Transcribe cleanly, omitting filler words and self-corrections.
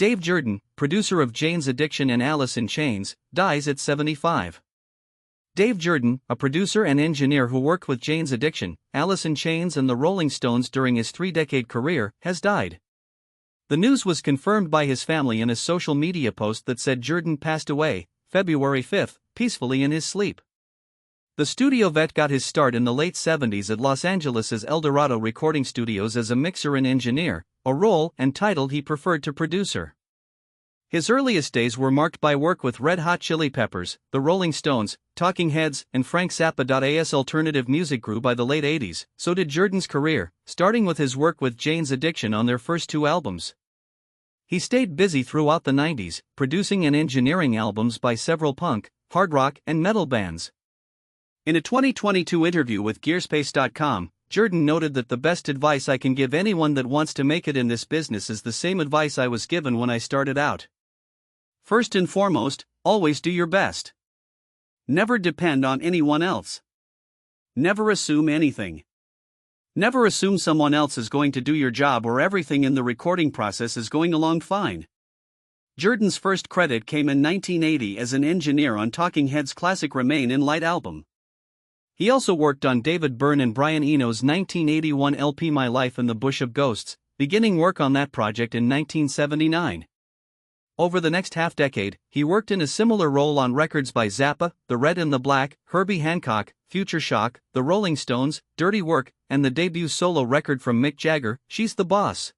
Dave Jerden, producer of Jane's Addiction and Alice in Chains, dies at 75. Dave Jerden, a producer and engineer who worked with Jane's Addiction, Alice in Chains and the Rolling Stones during his three-decade career, has died. The news was confirmed by his family in a social media post that said Jerden passed away, February 5, peacefully in his sleep. The studio vet got his start in the late 70s at Los Angeles' El Dorado recording studios as a mixer and engineer, a role and title he preferred to producer. His earliest days were marked by work with Red Hot Chili Peppers, the Rolling Stones, Talking Heads, and Frank Zappa. Alternative music grew by the late 80s, so did Jerden's career, starting with his work with Jane's Addiction on their first two albums. He stayed busy throughout the 90s, producing and engineering albums by several punk, hard rock, and metal bands. In a 2022 interview with Gearspace.com, Jerden noted that the best advice I can give anyone that wants to make it in this business is the same advice I was given when I started out. First and foremost, always do your best. Never depend on anyone else. Never assume anything. Never assume someone else is going to do your job or everything in the recording process is going along fine. Jerden's first credit came in 1980 as an engineer on Talking Heads' classic Remain in Light album. He also worked on David Byrne and Brian Eno's 1981 LP My Life in the Bush of Ghosts, beginning work on that project in 1979. Over the next half-decade, he worked in a similar role on records by Zappa, The Red and the Black, Herbie Hancock, Future Shock, The Rolling Stones, Dirty Work, and the debut solo record from Mick Jagger, She's the Boss.